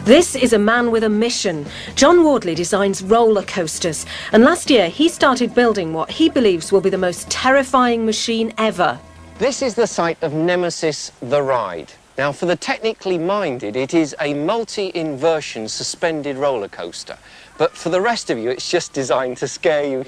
This is a man with a mission. John Wardley designs roller coasters, and last year he started building what he believes will be the most terrifying machine ever. This is the site of Nemesis the ride. Now, for the technically minded, it is a multi-inversion suspended roller coaster. But for the rest of you, it's just designed to scare you.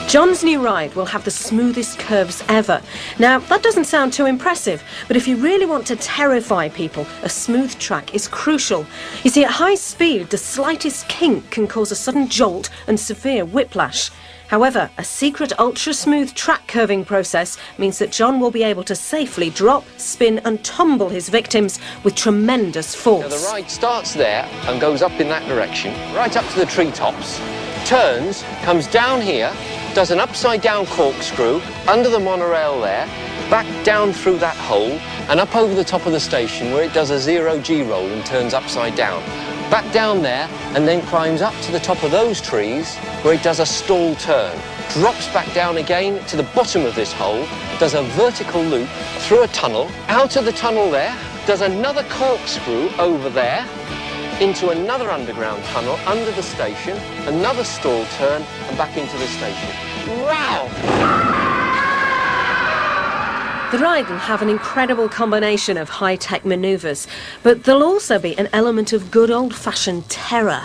John's new ride will have the smoothest curves ever. Now, that doesn't sound too impressive, but if you really want to terrify people, a smooth track is crucial. You see, at high speed, the slightest kink can cause a sudden jolt and severe whiplash. However, a secret ultra-smooth track curving process means that John will be able to safely drop, spin and tumble his victims with tremendous force. Now, the ride starts there and goes up in that direction, right up to the treetops, turns, comes down here, does an upside-down corkscrew under the monorail there, back down through that hole and up over the top of the station where it does a zero-G roll and turns upside down. Back down there and then climbs up to the top of those trees where it does a stall turn. Drops back down again to the bottom of this hole, does a vertical loop through a tunnel, out of the tunnel there, does another corkscrew over there, into another underground tunnel under the station, another stall turn and back into the station. Wow! The ride will have an incredible combination of high-tech manoeuvres, but there'll also be an element of good old-fashioned terror.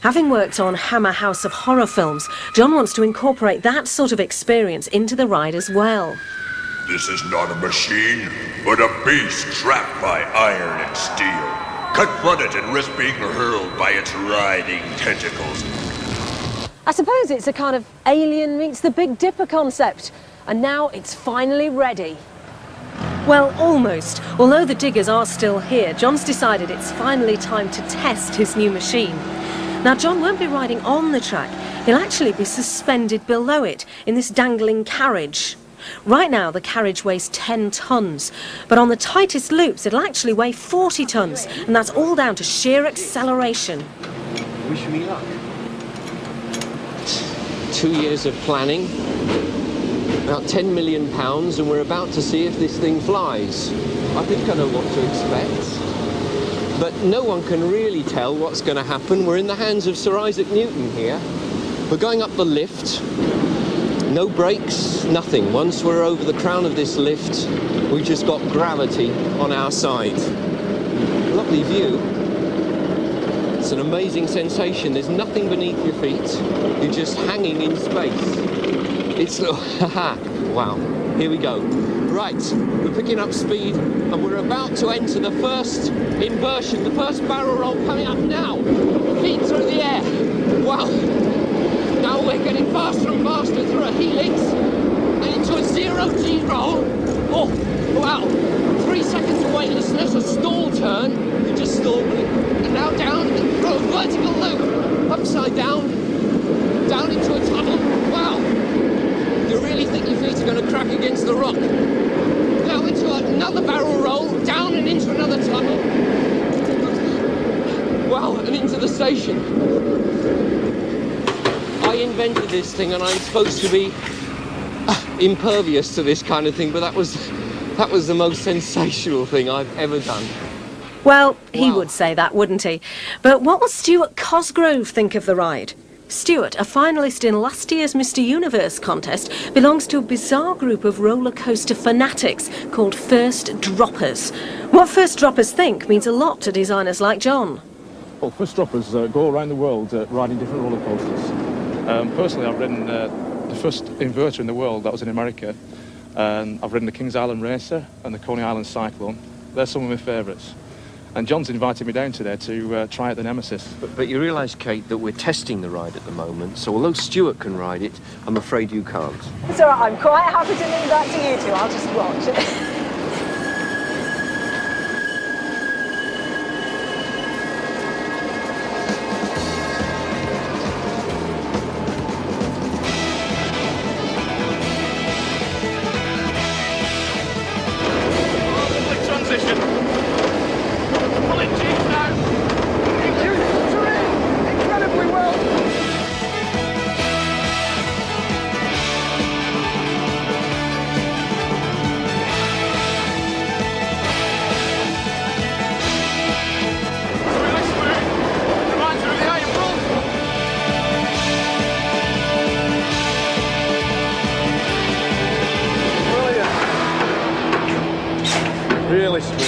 Having worked on Hammer House of Horror films, John wants to incorporate that sort of experience into the ride as well. This is not a machine, but a beast trapped by iron and steel. Confront it and risk being hurled by its writhing tentacles. I suppose it's a kind of Alien meets the Big Dipper concept, and now it's finally ready. Well, almost. Although the diggers are still here, John's decided it's finally time to test his new machine. Now, John won't be riding on the track. He'll actually be suspended below it in this dangling carriage. Right now, the carriage weighs 10 tons, but on the tightest loops, it'll actually weigh 40 tons, and that's all down to sheer acceleration. Wish me luck. 2 years of planning, about £10 million, and we're about to see if this thing flies. I think I know what to expect, but no one can really tell what's going to happen. We're in the hands of Sir Isaac Newton here. We're going up the lift. No brakes, nothing. Once we're over the crown of this lift, we've just got gravity on our side. Lovely view. It's an amazing sensation. There's nothing beneath your feet. You're just hanging in space. It's... wow. Here we go. Right, we're picking up speed and we're about to enter the first inversion, the first barrel roll coming up now. Feet through the air. Wow. Now we're getting faster and faster through a helix and into a zero-G roll. Oh, wow. 3 seconds of weightlessness, a stall turn. You just stalled me. And now down and through a vertical loop. Upside down. Down into a tunnel. Wow. You really think your feet are going to crack against the rock. Now into another barrel roll. Down and into another tunnel. Wow, and into the station. I invented this thing and I'm supposed to be impervious to this kind of thing, but that was the most sensational thing I've ever done. Well, he would say that, wouldn't he? But what will Stuart Cosgrove think of the ride? Stuart, a finalist in last year's Mr. Universe contest, belongs to a bizarre group of roller coaster fanatics called First Droppers. What First Droppers think means a lot to designers like John. Well, First Droppers go around the world riding different roller coasters. Personally, I've ridden the first inverter in the world, that was in America, and I've ridden the Kings Island Racer and the Coney Island Cyclone. They're some of my favourites. And John's invited me down to there to try out the Nemesis. But you realise, Kate, that we're testing the ride at the moment, so although Stuart can ride it, I'm afraid you can't. It's all right, I'm quite happy to leave that to you two. I'll just watch. Really smooth.